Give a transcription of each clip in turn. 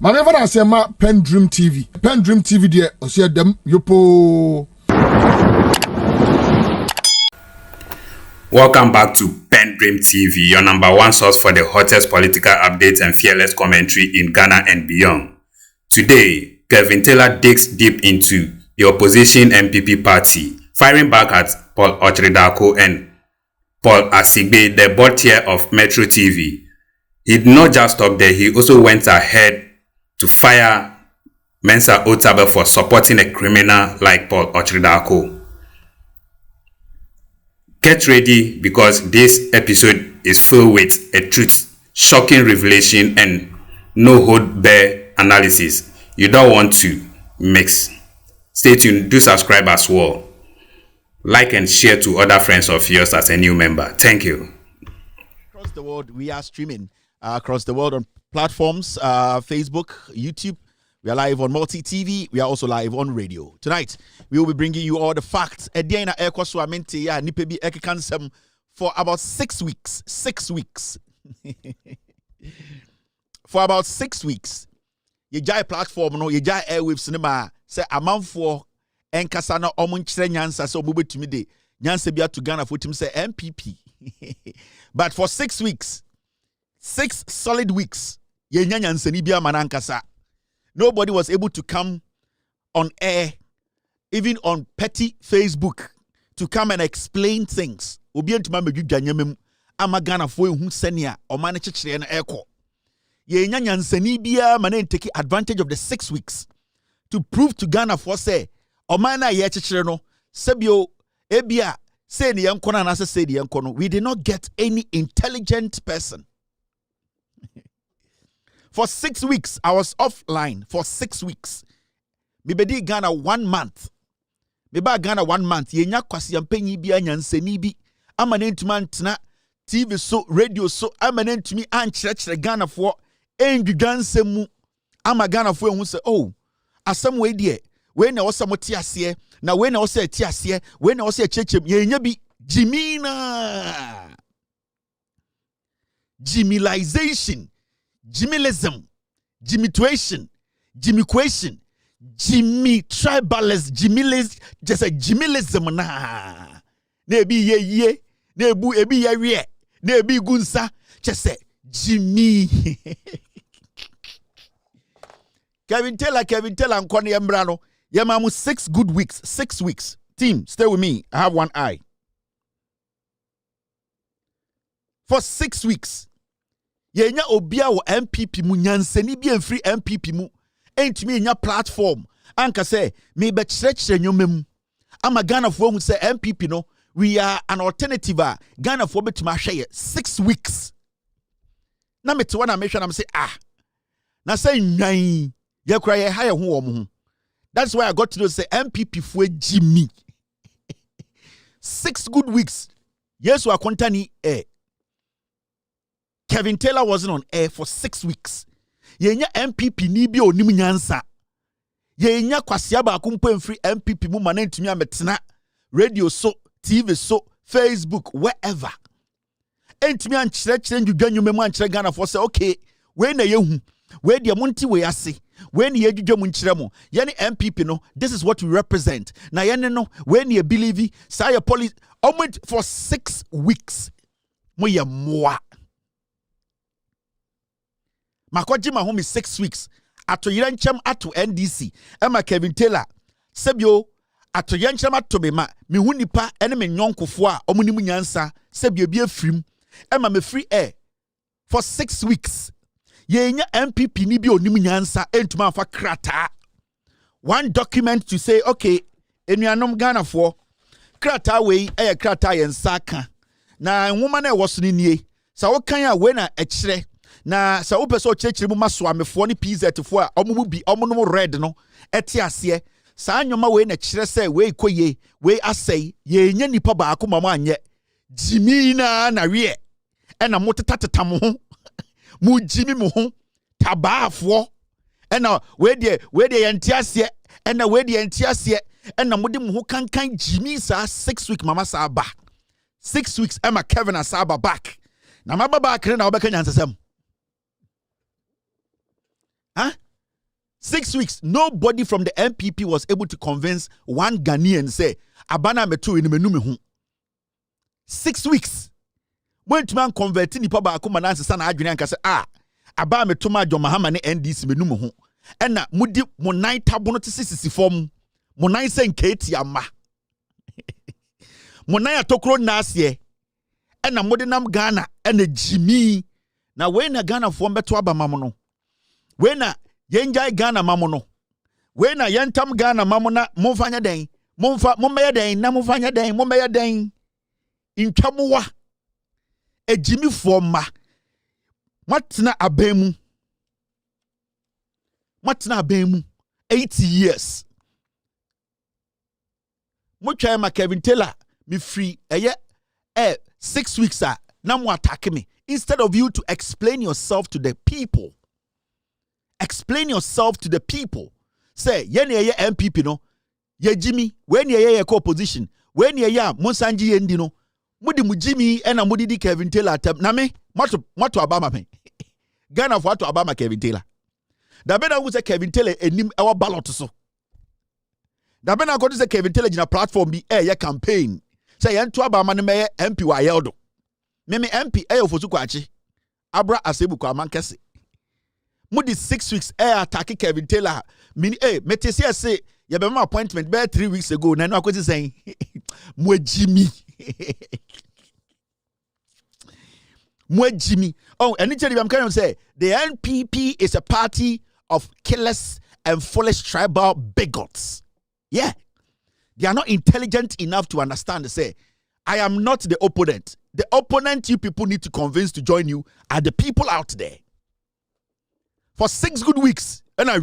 Ma never na say ma PENDREAM TV. PENDREAM TV there osia dem yopo. Welcome back to PENDREAM TV, your number one source for the hottest political updates and fearless commentary in Ghana and beyond. Today, Kelvin digs deep into the opposition NPP party, firing back at Paul Otchere and Paul Asigbe, the board chair of Metro TV. He did not just stop there, he also went ahead to fire Mensa Otabil for supporting a criminal like Paul Otchere. Get ready because this episode is filled with a truth, shocking revelation, and no hold bare analysis you don't want to mix. Stay tuned, do subscribe as well. Like and share to other friends of yours as a new member. Thank you. Across the world, we are streaming across the world on platforms, Facebook, YouTube. We are live on Multi TV. We are also live on radio. Tonight, we will be bringing you all the facts. For about 6 weeks. 6 weeks. For about 6 weeks. Ye jai platform no, ye jai airwaves cinema. Say a man for enkasa na omunchire nyansa so obetumi de nyansa bia to Ghana for tim say NPP. But for 6 weeks, 6 solid weeks, ye nyansa ni bia manankasa. Nobody was able to come on air, even on petty Facebook, to come and explain things. Obi entuma meju dwanyamem ama Ghana fo ehu senia o ma ne chechire na eko. Ye nyanyansani bia ma na take advantage of the 6 weeks to prove to Ghana for say o ma na ye chechire no sebio ebia say ne yanko na say say ne yanko no. We did not get any intelligent person. For 6 weeks, I was offline for 6 weeks. Mibedi Ghana 1 month. Miba Ghana 1 month. Yenya kwasi yampenyi bia nyansani bi. Ama nentuma ntena TV so, radio so. Ama nentumi ankyerɛkyerɛ Ghana for endwudwanse mu. Ama Ghana for ehu se, oh, asɛm we die. We na wasa moti aseɛ. Na we na wasa eti aseɛ. We na wasa kyechem. Yenya bi Jimina. Jimilization. Jimilism, Jimituation, Jimiquation, Jimmy tribalist, Jimilis, just a Jimilism na. Nebi ye, nebu ebi ye, nebi gunsa, just say Jimmy. Kelvin Taylor, and Connie Embrano. Yamamu 6 good weeks, 6 weeks. Team, stay with me. I have one eye. For 6 weeks. Yenya obia wo NPP mu nyansani bia free NPP mu entumi enya platform anka say me be kyerɛkyerɛ nyomem ama Ghana fo hu say NPP no we are an alternative Ghana fo betuma hwɛ 6 weeks na mete wana mehwɛ na me say na say nwan ye kura ye ha ye ho wo mo ho. That's why I got to know say NPP fo agimi 6 good weeks. Yes, we are contani Kelvin Taylor wasn't on air for 6 weeks. Yenya NPP ni bi onim nyansa. Yenya kwasia ba akumpo free NPP mu mane ntumi ametena radio so, TV so, Facebook, wherever. Entumi ankyerɛkyerɛ ndwudwanwuma mu ankyerɛ Ghana for say okay, we na yehu. We de monti we ase. We ni yedwudwa mu nkyerɛ mo. Ye ne NPP no, this is what we represent. Na ye ne no, we ni believe say your police almost for 6 weeks. Mo ye moa. Makoji ma home 6 weeks. Ato yerenchem ato NDC. Emma Kelvin Taylor. Sebio ato yerenchem ato me ma. Me hu nipa ene me nyonkofo a omunimu nyansa. Sebio bi afrim. Emma me free air for 6 weeks. Yenya NPP ni bi onimu nyansa entuma afa krata. One document to say okay, enuanom Ghana for krata we krata yensa ka. Na nwoma na ewo so ni nie. Sa wo kan a we na ekyere. Na sa opeso chechiri mu maso amefo ne PZ fo a omumu bi omunom red no ete ase sa anyoma we na kire se we koye we asai ye nya nipa ba akoma mo anye jimina na wie e na motetateta mo ho mu jimi mo ho tabaafo e na we de yente ase e na we de yente ase e na mode mo ho kankan jimi sa 6 week mama sa ba 6 weeks Emma Kelvin asaba back na mababa back na obeka nyansesem. 6 weeks, nobody from the NPP was able to convince one Ghanaian say, Abana metu in menume. 6 weeks. When to man converting the papa kumanansi sana adwene anka say aba metuma John Mahama ne NDC menume ho. Ena mudi mo nine tabo no tisisi form. Mo nine sen keti ama. Mo nine atokro nasye. Ena modi nam Ghana ena Jimmy. Na we na Ghana fo mbeto aba mamono. We na yenjai Ghana mamono. We na yentam Ghana mamona momfanya den. Mommeya den na momfanya den, mommeya den. Intwamuwa. E Jimmy forma. Matna abemu. Matna abemu. 80 years. Mucha ma Kelvin Taylor me free 6 weeks na mo attack me. Instead of you to explain yourself to the people. Explain yourself to the people. Say, ye MPP no, ye Jimmy, when ye co-opposition, when ye Monsanji Endino, Mudi Mujimi and a Mudi Kelvin Taylor na me, Mato Obama me. Ghana for to Obama Kelvin Taylor. Da bena who say Kelvin Taylor enim our ballot so. Da bena go to say Kelvin Taylor in a platform be ye campaign. Say yen to Obama ne me MP wa yeldo. Me MP ofosu kwachi. Abra asebu kwa mankese. Mudi 6 weeks attack Kelvin Taylor. Mini metesi say ye be my appointment be 3 weeks ago. Na no akwesi saying mo Jimmy. Mo Jimmy. Oh, and I'm kind of say the NPP is a party of killers and foolish tribal bigots. Yeah. They are not intelligent enough to understand and say, I am not the opponent. The opponent you people need to convince to join you are the people out there. For 6 good weeks. And I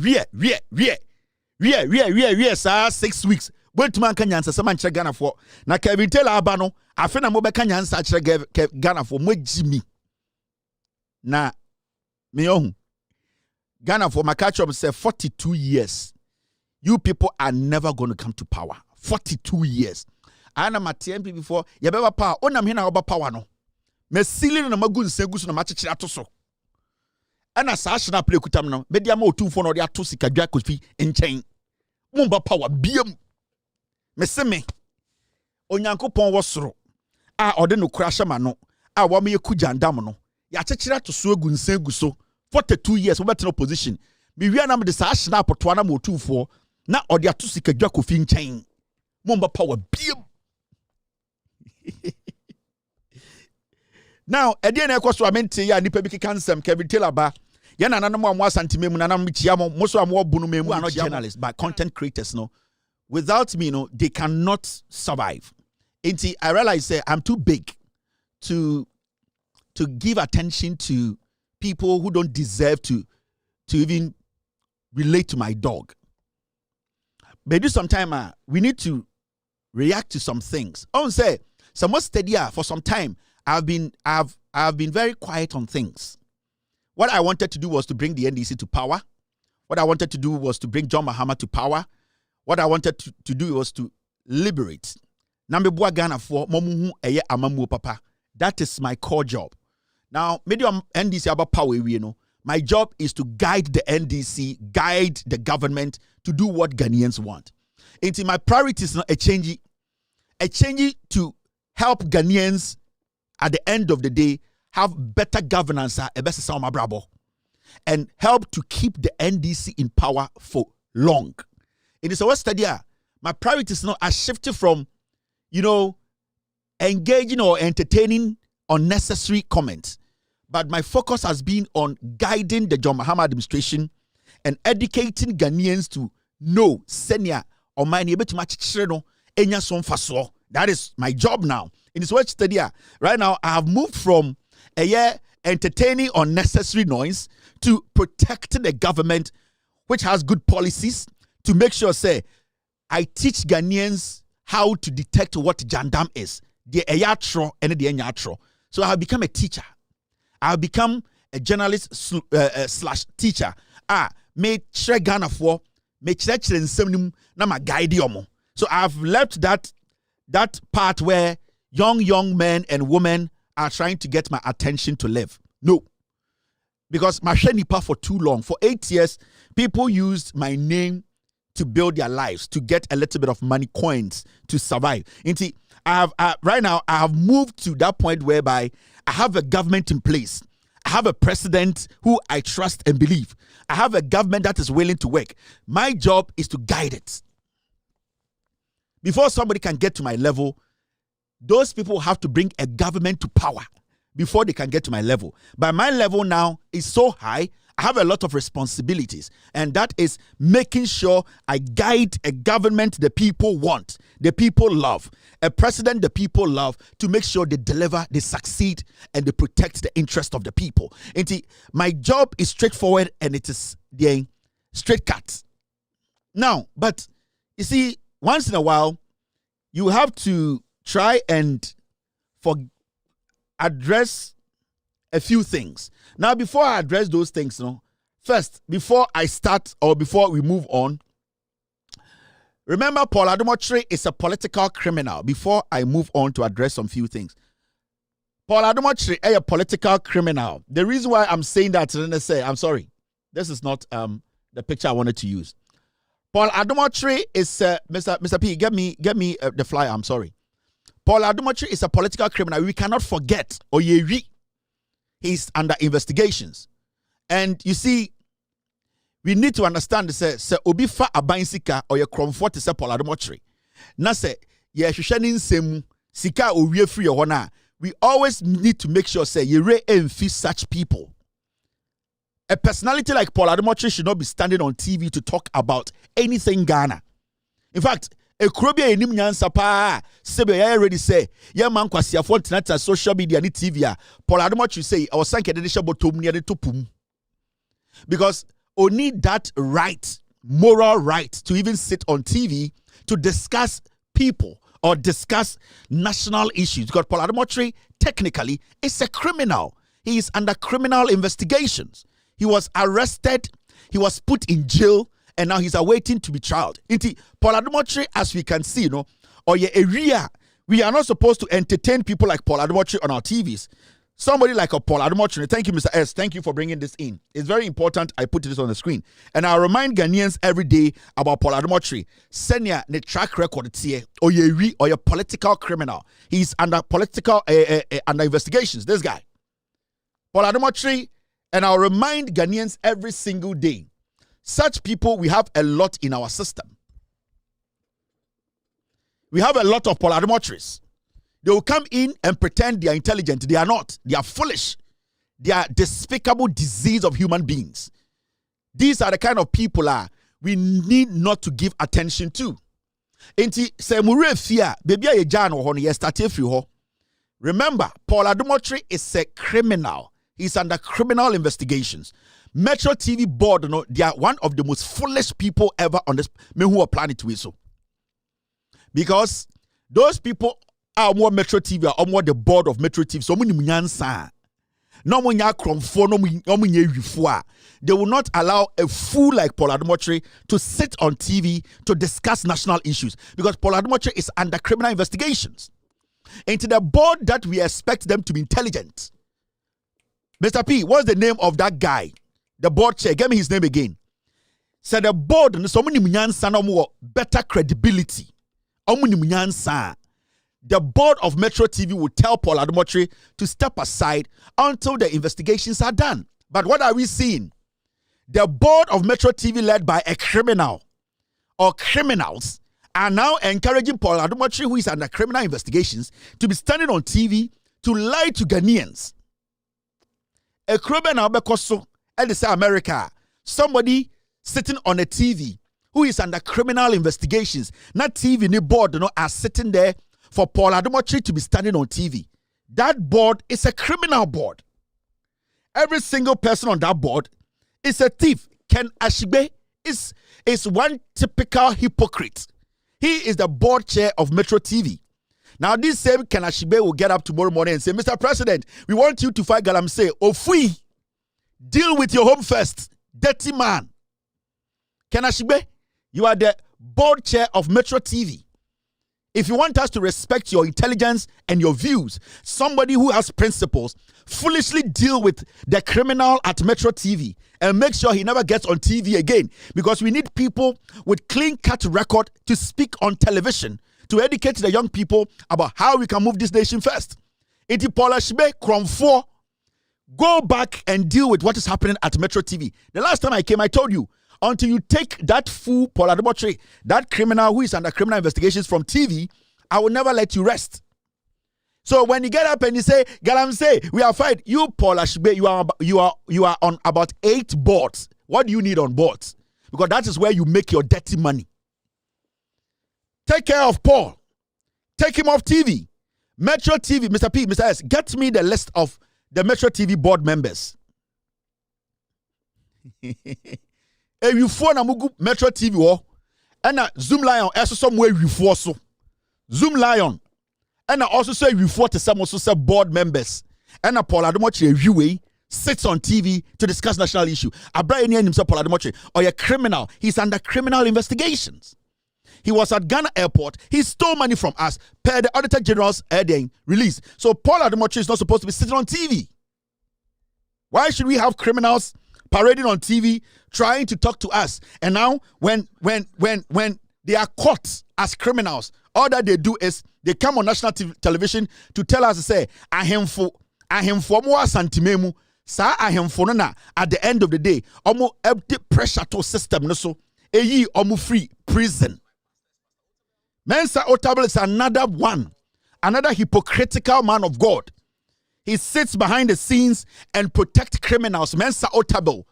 6 weeks. Wait to man Kenyan say man Ghana for. Na Kelvin Taylor abano, afena mo be Kenyan sa Ghana for mo Jimmy. Na me ohun. Ghana for my catch up say 42 years. You people are never going to come to power. 42 years. I am at TMP before. You better power. Onam hina oba power no. Me sili na magun segusu na machichira atoso. Ana sa ashna play kutam no. Me dia ma otumfo no de ato sika dwa kofi enchen. Mumba power biem. Me se me. Onyankopon wo soro. A ode no kura hye ma no. A wo me yekujandam no. Ya chichira to so agun seguso. 42 years we better opposition. Me wi na me de sa ashna apoto na ma otumfo na ode ato sika dwa kofi enchen. Mumba power biem. Now, again, I was mente ya nipa biki kansem Kelvin Taylor ba. Ya na nanamu amwa santime mu nanamu chiamo moso amwa bunu me mu are not journalists but content creators no. Without me no, they cannot survive. Until I realize I'm too big to give attention to people who don't deserve to even relate to my dog. But do sometime we need to react to some things. I say some more steady for some time. I've been very quiet on things. What I wanted to do was to bring the NDC to power. What I wanted to do was to bring John Mahama to power. What I wanted to do was to liberate. Nambe Ghana for momuhu eye amamu papa. That is my core job. Now, medium NDC about power, you know. My job is to guide the NDC, guide the government to do what Ghanaians want. Into my priority is not a change to help Ghanaians at the end of the day have better governance and help to keep the NDC in power for long. It is a West study. My priorities now are shifted from, engaging or entertaining unnecessary comments. But my focus has been on guiding the John Mahama administration and educating Ghanaians to know senior or my neighbor to match enya son faso. That is my job now. In this work study, right now I have moved from entertaining unnecessary noise to protecting the government, which has good policies, to make sure I teach Ghanaians how to detect what jandam is. The eyatro and the enyatro. So I have become a teacher. I have become a journalist slash teacher. Me chere Ghana for me chere nsem na ma guide yomo. So I've left that part where young men and women are trying to get my attention to live. No. Because mahwe nipa for too long. For 8 years, people used my name to build their lives, to get a little bit of money, coins, to survive. Right now, I have moved to that point whereby I have a government in place. I have a president who I trust and believe. I have a government that is willing to work. My job is to guide it. Before somebody can get to my level, those people have to bring a government to power before they can get to my level. But my level now is so high, I have a lot of responsibilities, and that is making sure I guide a government the people want, the people love, a president the people love, to make sure they deliver, they succeed, and they protect the interest of the people. And my job is straightforward, and it is the straight cut. Now, but you see, once in a while, you have to try and address a few things. Now, before I address those things, first, before I start or before we move on, remember Paul Adom Otchere is a political criminal. Before I move on to address some few things, Paul Adom Otchere is a political criminal. The reason why I'm saying that, I'm sorry, this is not the picture I wanted to use. Paul Adom Otchere is Mr. P. Get me the flyer. I'm sorry. Paul Adom Otchere is a political criminal. We cannot forget Oyewi. He's under investigations. And you see, we need to understand say obi fa aban sika or your comfort is Paul Adom Otchere. Na say ye hwehwe nsem sika owie free ho na. We always need to make sure say ye enfi such people. A personality like Paul Adom Otchere should not be standing on TV to talk about anything Ghana. In fact, a krobia enim nyansa pa sebe ya already say ya man kwasiafo ntenata social media ni TV Paul Adom Otchere say I was sank de sha bottom near the topum, because only that right, moral right, to even sit on TV to discuss people or discuss national issues, because Paul Adom Otchere technically is a criminal. He is under criminal investigations. He was arrested, he was put in jail, and now he's awaiting to be tried. Paul Adom Otchere, as we can see, or your area, we are not supposed to entertain people like Paul Adom Otchere on our TVs. Somebody like a Paul Adom Otchere. Thank you, Mr. S. Thank you for bringing this in. It's very important I put this on the screen. And I remind Ghanaians every day about Paul Adom Otchere. Senior, the track record, or your political criminal. He's under political under investigations. This guy, Paul Adom Otchere, and I'll remind Ghanaians every single day. Such people, we have a lot in our system. We have a lot of Paul Adom Otcheres. They will come in and pretend they are intelligent. They are not. They are foolish. They are despicable disease of human beings. These are the kind of people we need not to give attention to. Remember, Paul Adom Otchere is a criminal. He's under criminal investigations. Metro TV board, they are one of the most foolish people ever on this who are planning to do so. Because those people are more Metro TV or more the board of Metro TV. So they will not allow a fool like Paul Adom Otchere to sit on TV to discuss national issues, because Paul Adom Otchere is under criminal investigations. And to the board that we expect them to be intelligent. Mr. P, what's the name of that guy? The board chair, give me his name again. So the board, so many no better credibility. The board of Metro TV will tell Paul Adom Otchere to step aside until the investigations are done. But what are we seeing? The board of Metro TV, led by a criminal or criminals, are now encouraging Paul Adom Otchere, who is under criminal investigations, to be standing on TV to lie to Ghanaians. A criminal because and they say America, somebody sitting on a TV who is under criminal investigations, not TV, ni board, are sitting there for Paul Adom Otchere to be standing on TV. That board is a criminal board. Every single person on that board is a thief. Ken Ashibe is one typical hypocrite. He is the board chair of Metro TV. Now, this same Ken Ashibe will get up tomorrow morning and say, Mr. President, we want you to fight Galamsey. Ofui, deal with your home first. Dirty man. Ken Ashibe, you are the board chair of Metro TV. If you want us to respect your intelligence and your views, somebody who has principles, foolishly deal with the criminal at Metro TV and make sure he never gets on TV again. Because we need people with clean-cut record to speak on television to educate the young people about how we can move this nation first. Iti Paula Shbe Kromfo, go back and deal with what is happening at Metro TV. The last time I came, I told you, until you take that fool, Paul Adom Otchere, that criminal who is under criminal investigations from TV, I will never let you rest. So when you get up and you say, Galamsey, we are fine. You, Paul Ashbe, you are on about 8 boards. What do you need on boards? Because that is where you make your dirty money. Take care of Paul. Take him off TV. Metro TV, Mr. P, Mr. S, get me the list of the Metro TV board members. If you phone Amugu Metro TV or and Zoom Lion also somewhere you force so Zoom Lion and also say you for to some also say board members and Paul Adom Otchere sits on TV to discuss national issue. Abraham himself Paul Adom Otchere or a criminal. He's under criminal investigations. He was at Ghana airport. He stole money from us per the Auditor General's release. So Paul Adom Otchere is not supposed to be sitting on TV. Why should we have criminals parading on TV trying to talk to us? And now when they are caught as criminals, all that they do is they come on national television to tell us to say ahemfo mo asantimemu sa ahemfo no na at the end of the day omo empty pressure to system no so eyi omo free prison. Mensa Otabil is another hypocritical man of God. He sits behind the scenes and protect criminals. Mensa Otabil.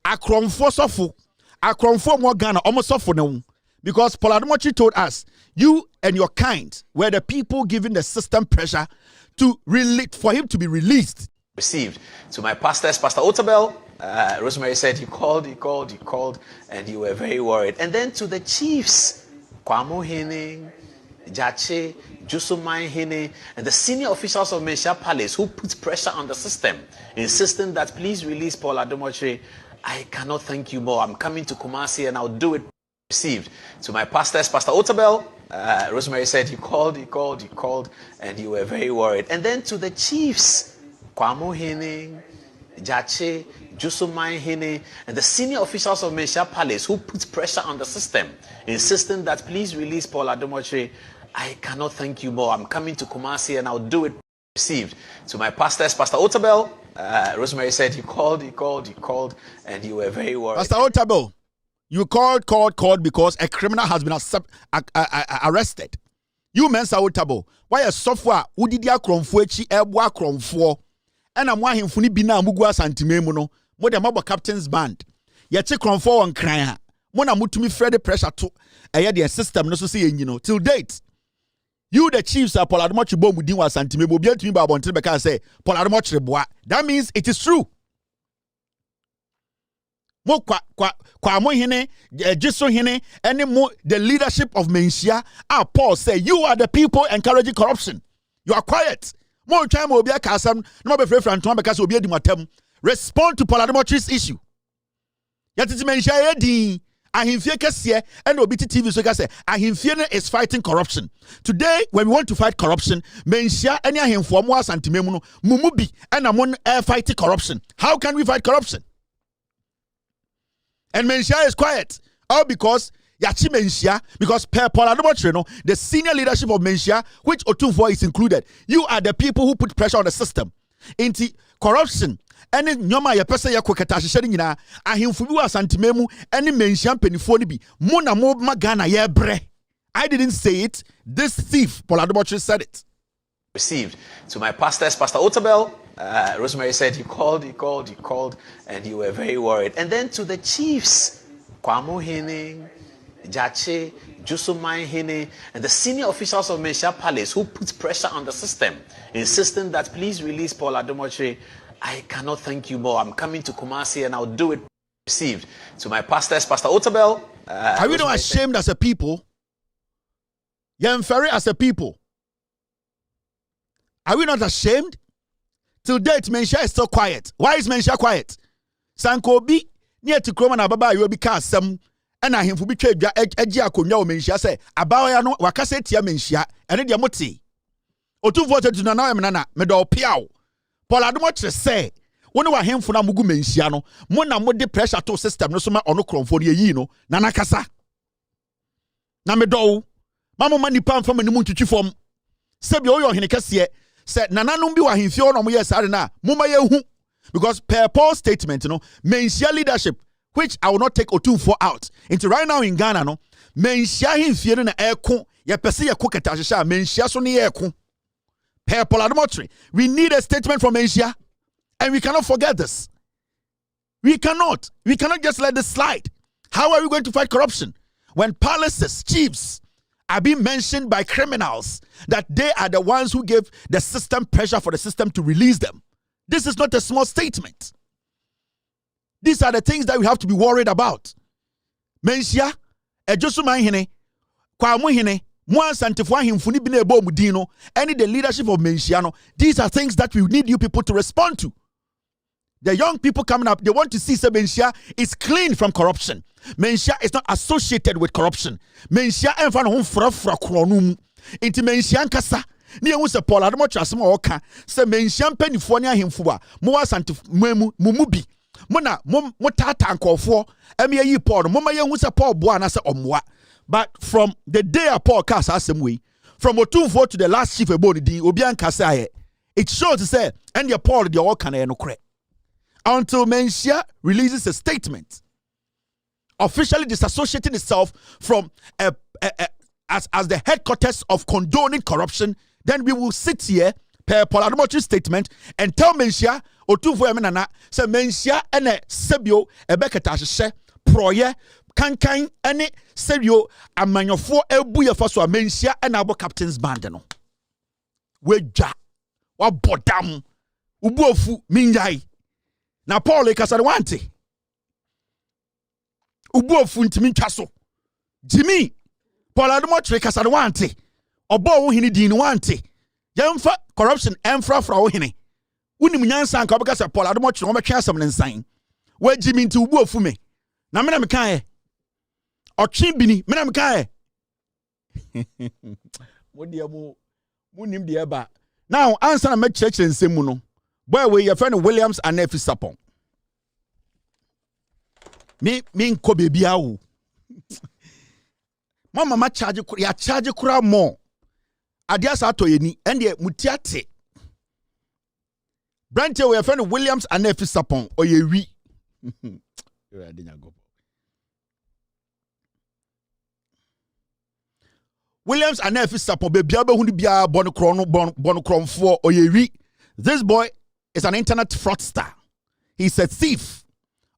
Akromfo sofo. Akromfo mo Ghana almost sofo no. Because Paul Adom Otchere told us, you and your kind were the people giving the system pressure to for him to be released. Received. To my pastors, Pastor Otabil, Rosemary said he called, and you were very worried. And then to the chiefs, Kwamo Hene, Jache, Jusumai Hene, and the senior officials of Mensha Palace who put pressure on the system, insisting that please release Paul Adom Otchere. I cannot thank you more. I'm coming to Kumasi and I'll do it. Received. To my pastors, Pastor Otabil, Rosemary said he called, and you were very worried. And then to the chiefs, Kwamo Hene, Jache, Jusumai Hene, and the senior officials of Mensha Palace who put pressure on the system, insisting that please release Paul Adom Otchere. I cannot thank you more. I'm coming to Kumasi and I'll do it. Received. To my pastors, Pastor Otabil, Rosemary said he called, and you were very worried. Pastor Otabil, you called because a criminal has been arrested. You Mensa Otabil, why a software who did ya kromfuechi ebwa kromfo and I'm why him funi bina mugwa santimemuno more than mobile captain's band. Yache kromfo on kraya. Mona mutumi Freddy pressure to a system no so say till date. You the chiefs are Paul Adom Otchere bomb within was santimemo be to me ba bontre beka say Paul Adom Otchere boa. That means it is true. Mo kwa mo hene Jesu hene any more the leadership of Mensha Paul say you are the people encouraging corruption. You are quiet. Mo try mo obi akasam no be free franton because obi edi matem. Respond to Paul Adom Otchere's issue. Yatiti Mensha edin ahimfie kese and obi TV so say ahimfie is fighting corruption. Today when we want to fight corruption, Mensha any ahimfo mo asantememu no mumubi and amon fighting corruption. How can we fight corruption? And Mensha is quiet. All because Yachi Mensha, because Paul Adom Otchere, the senior leadership of Mensha, which Otunfo is included, you are the people who put pressure on the system. Into corruption. Any nyoma ya pesa ya kwekata hyehyɛ nyina ahemfo bi wa santimemu any Mensha mpanifo ni bi mo na mo magana ye bre. I didn't say it. This thief Paul Adom Otchere said it. Received. To my pastors, Pastor Otabil, Rosemary said he called, and you were very worried. And then to the chiefs, Kwamo Hene, Jache, Jusumai Hene, and the senior officials of Mensha Palace who put pressure on the system, insisting that please release Paul Adom Otchere. I cannot thank you more. I'm coming to Kumasi and I'll do it. Received. To my pastors, Pastor Otabil, are we not ashamed as a people? Yemferi as a people. Are we not ashamed? Till date, Mensha is still quiet. Why is Mensha quiet? Sankobi near to Kroma na Baba you will be cast some ɛna ahemfo bi twa adwa agye akonnwa wɔ menhyia sɛ abawaya no wakasa tia menhyia ɛne deɛ mote otumfo tatu na na emna me do piaw Paul Adom Otchere say woni wa hemfo na mugu menhyia no mo na mo de pressure to system no so ma ono kromfo no yi no na nakasa na me do mamo manipa mfa manimu ntwitwi fom se bi oyo hene kese se nananom bi wa hemfie no mo yes ade na mo ma yehu because per Paul statement no menhyia leadership which I will not take otumfo out into right now in Ghana no menhyia hemfie no na eko ye pese ye koketa hyehyɛ menhyia so ne ye eko. Paul Adom Otchere, we need a statement from Asia, and we cannot forget this. We cannot just let this slide. How are we going to fight corruption when palaces, chiefs are being mentioned by criminals that they are the ones who gave the system pressure for the system to release them? This is not a small statement. These are the things that we have to be worried about. Mensia, ejosuman hene, kwamu hene, any the leadership of Mensiano, these are things that we need you people to respond to. The young people coming up, they want to see Mensia is clean from corruption. Mensia is not associated with corruption. Mensia enfano hon fra kronum. Inti Mensia nkasa. Ni ehu se Paul Adom Otchere asema oka se Mensia mpanifo ne ahemfo a mo asante mumubi. Mona mo tata ankofo eme yi Paul mo ma yehu se Paul boa na se omwa. But from the day Paul cast us same way, from Otumfo to the last chief eboni di obian kasa it shows to say and the Paul the all can no cre until Mensia releases a statement officially disassociating itself from as the headquarters of condoning corruption. Then we will sit here per Paul Adom Otchere statement and tell Mensia Otumfo emenana say Mensia ene sebio ebeketa hye proye kankan ene serio amanyofo ebu ye fa so Mensia ena abo captain's band no wedwa wa bodam ubuofu minyai na Paul ekasa wante ubuofu ntimi ntwa so Jimmy Paul Adom Otchere kasa wante obo wo hini din wante yemfa corruption emfra wo hini unim nyansa anka obekasa Paul Adom Otchere wo betwe asem ne nsan wa Jimmy nti ubuofu me na me na me kan Otchere bini me na me kan mo dia mo nim dia ba now answer na me church nsem mu no boy we your friend Williams and Nefi Sapon me nko baby awu mama charge ya charge kura more adia sa to yeni ende mutiate branch we your friend Williams and Nefi Sapon oyewi Williams and Nefi Sapon baby abehunu bia bonokronfo oyewi. This boy is an internet fraudster. He's a thief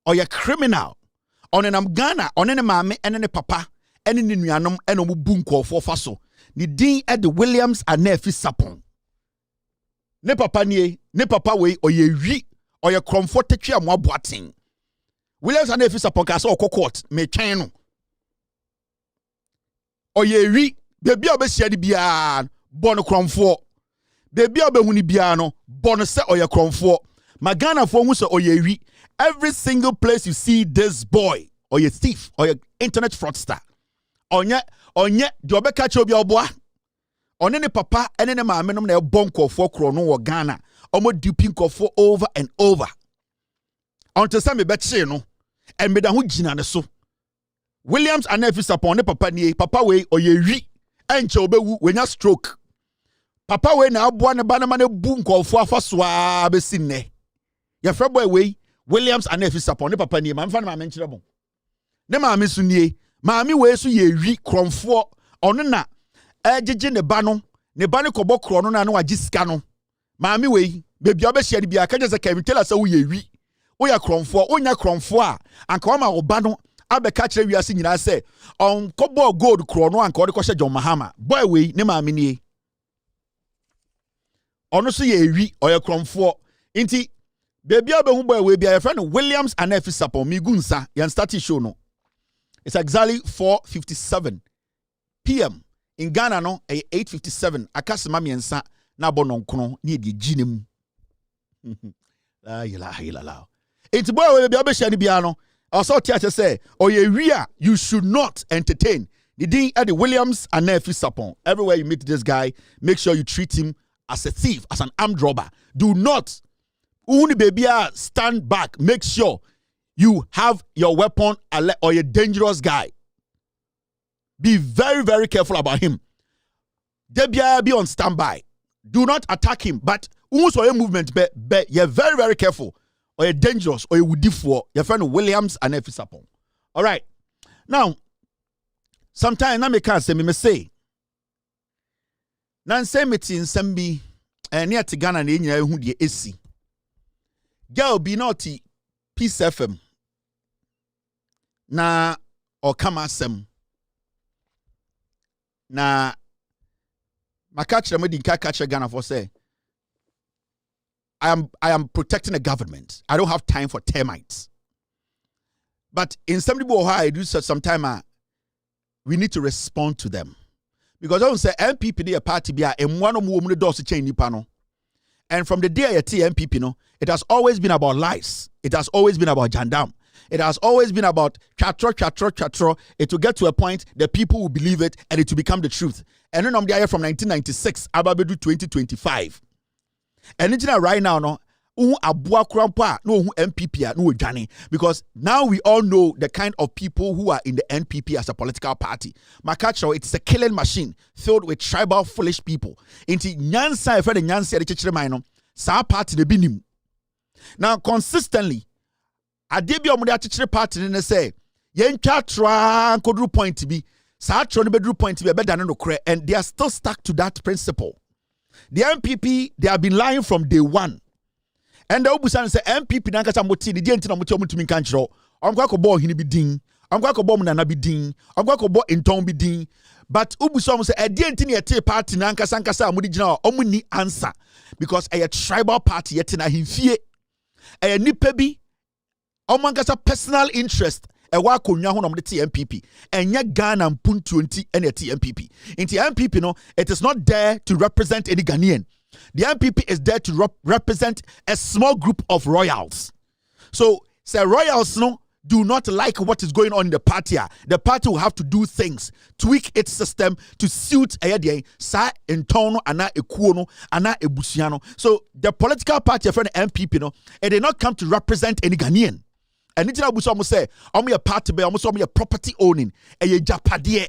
or a criminal. Onenam Ghana, onene mame ene papa ene ni nuanom ene omu bunko for faso. Ni din e the Williams and Nefi Sapon. Ne papa we oyewi or a kromfo tetwe amwa boaten. Williams and Nefi Sapon ka so court me twen no. Oyewi baby obesia di bia bon kromfo. Baby obehuni bia no bon se oye kromfo. Magana fo hu se oyewi. Every single place you see this boy or a thief or an internet fraudster. Onye di obeka che obi oboa. One ne papa ene ne maame no na bonko for krono wo Ghana. Omo duping for over and over. Until some be che no and me da ho gina ne so. Williams and Nefi Sapon ne papa ni papa we oyewi enche obewu wenya stroke. Papa we na aboa ne ba na ma ne bu nkofo afasoa be sinne. Your friend boy we Williams and Nefi Sapon ne papa ni ma mfa na ma nkyere bon. Ne ma me so nie, ma me we so ye wi kromfo ono na ejije ne ba no kobo kro no na na wagi sika no. Ma me we bebi obehia de bia ka je se Kelvin tell us wo ye wi. Wo ya kromfo, onya kromfo a anka wa ma wo ba no abeka kire wiase nyina se on kobo gold kro no anka wo de ko hye John Mahama. Boy we ne ma me nie. Ono so ye wi oya kromfo. Inti baby abehu boy we be your friend Williams and Nefi Sapon mi gunsa yan start show no. It's exactly 4:57 p.m. in Ghana no 8:57 akasema miensa na bononkono ni edi ginem. La ilaha illallah. Inti boy we be obehia ni bia no Also, Tiacha say, you should not entertain. The Dean Eddie Williams and Nefi Sapon. Everywhere you meet this guy, make sure you treat him as a thief, as an armed robber. Do not, stand back. Make sure you have your weapon or a dangerous guy. Be very, very careful about him. Debia be on standby. Do not attack him. But also your movement, but you're very, very careful. Or you're dangerous, or you would for your friend Williams and Nefi Sapon. All right. Now, sometimes I can't say me say. Nan say me tin sembi near to Ghana na nyina hu de esi. Girl be naughty Peace FM. Na or come asem. Na makacha me din ka catch Ghana for say I am protecting the government. I don't have time for termites. But in some people I do sometime we need to respond to them. Because I don't say NPP they a party be and one of woman does change nipa. And from the day I see NPP no, it has always been about lies. It has always been about jandam. It has always been about chatro. It will get to a point that people will believe it and it will become the truth. And then I'm there from 1996 ababedu 2025. And it's right now no abua krampa no NPP no Johnny, because now we all know the kind of people who are in the NPP as a political party. Makacho, it's a killing machine filled with tribal foolish people. Inti nyansa efe de nyansa de chechire man no sa party de binim. Now consistently adebi omo de chechire party ne say yentwa tra kodru point bi sa tro ne bedru point bi e beda no kore, and they are still stuck to that principle. The NPP, they have been lying from day one. And the Obusan say NPP nankasa moti the dient na moti omutumi kanchiro. Omkwa ko bo hini bi din. Omkwa ko bo munana bi din. Omkwa ko bo enton bi din. But Obusan say e dient na yete party nankasa amudi gina omuni answer, because a tribal party yete na himfie. E nipa bi omankasa personal interest e wa konwa ho na mde NPP. Enya Ghana mpuntu nti ene NPP. Inti NPP no, it is not there to represent any Ghanaian. The NPP is there to represent a small group of royals. So, say royals no do not like what is going on in the party. The party will have to do things, tweak its system to suit sa entono ana ekuono ana ebusiano. So, the political party friend NPP no, it did not come to represent any Ghanaian. And it's not say, I'm a party, I'm a property owning, a japadier.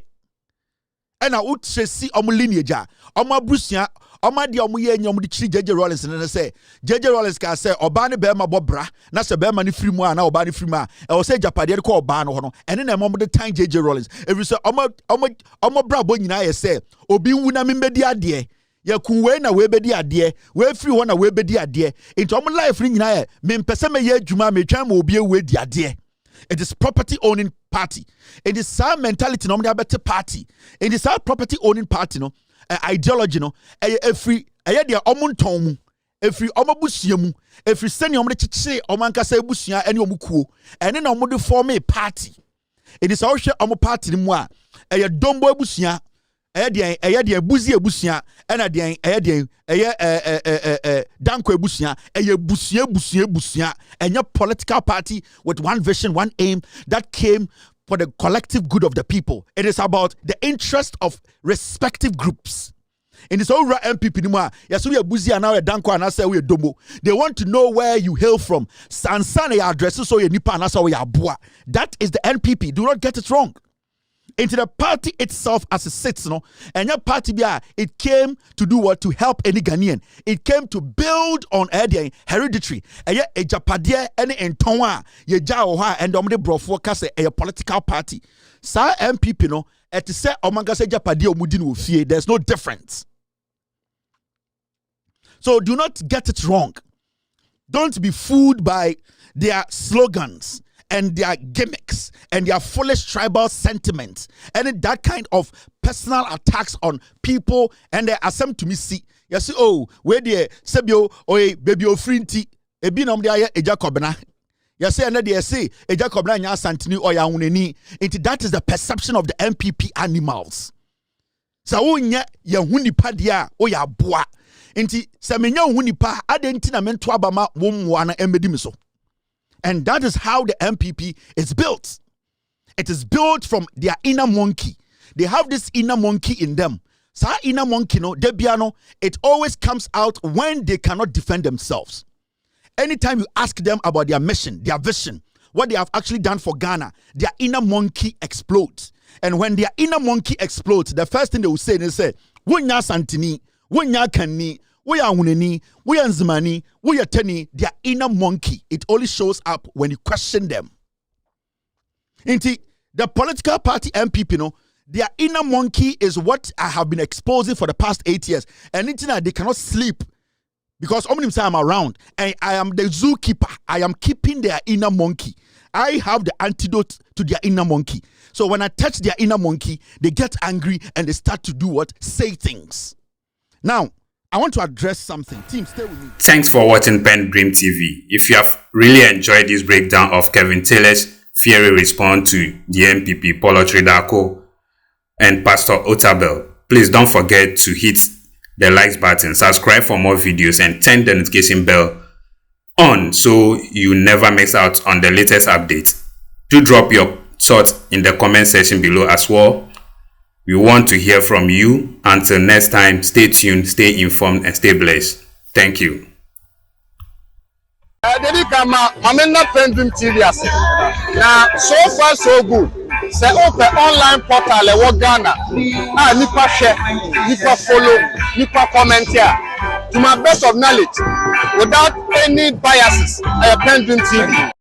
And I would say, I'm a lineage, I'm a brucia. Oma di omu ye nyom di chiri JJ Rollins and say JJ Rollins can say obani bema bobra na se bema ni free mu na obani free ma e o say japade ko oba no ho no ene na mom the time JJ Rollins every say omo bra bo nyina ye say obi wu na membedi ade ye kun we na we bedi ade we free ho na we bedi ade into omo life ni nyina ye me mpese me ye adwuma me twan ma obi e we di ade. It is property owning party. It is some mentality no me better party. It is our property owning party no. Ideology no every dia omonton mu every omabusia mu every senior omde chiche omankasa ebusia ene omukuo ene na omde form a party. It is our share party ni mu a dombo ebusia dia buzi ebusia ena dia danko ebusia busia enya political party with one vision, one aim that came for the collective good of the people. It is about the interest of respective groups. In this whole NPP, yes, we are busy and now a danko and I say we are dombo. They want to know where you hail from. Sansane addresses so you nipa and I say we are boa. That is the NPP. Do not get it wrong. Into the party itself as it sits, and your party it came to do what? To help any Ghanaian. It came to build on hereditary. A japadie any entonwa ye jaoha and omde brofo kase a political party. Sa NPP no et say omanga se japadie omudi no fie. There's no difference. So do not get it wrong. Don't be fooled by their slogans and their gimmicks and their foolish tribal sentiments and that kind of personal attacks on people and they asem to me see. You see, oh, where the sebio oye baby ofrinti ebi nom de aye Ejacobna. You say and they say Ejacobna nya santini oya uneni. That is the perception of the NPP animals. Sa wonya ye hunipa dia oya boa. Inti se menya hunipa ade nti na mento abama wo mwa na embedi mi so. And that is how the NPP is built. It is built from their inner monkey. They have this inner monkey in them. So inner monkey, no, Debiano, it always comes out when they cannot defend themselves. Anytime you ask them about their mission, their vision, what they have actually done for Ghana, their inner monkey explodes. And when their inner monkey explodes, the first thing they will say, they say, "Wunya Santini, Wunya Kani, Wuya Uneni, Wuya Nzimani, Wuya Teni." Their inner monkey, it only shows up when you question them. Inti, the political party NPP, no, their inner monkey is what I have been exposing for the past 8 years. And they cannot sleep. Because say I'm around and I am the zookeeper. I am keeping their inner monkey. I have the antidote to their inner monkey. So when I touch their inner monkey, they get angry and they start to do what? Say things. Now, I want to address something. Team, stay with me. Thanks for watching PENDREAM TV. If you have really enjoyed this breakdown of Kelvin Taylor's fiery response to the NPP, Paul Otridako and Pastor Otabil, please don't forget to hit the likes button, subscribe for more videos, and turn the notification bell on so you never miss out on the latest updates. Do drop your thoughts in the comment section below as well. We want to hear from you. Until next time, stay tuned, stay informed, and stay blessed. Thank you. PENDREAM TV now, so far so good. Say open online portal e Ghana. Nipa share, nipa follow, nipa comment here. To my best of knowledge, without any biases, PENDREAM TV.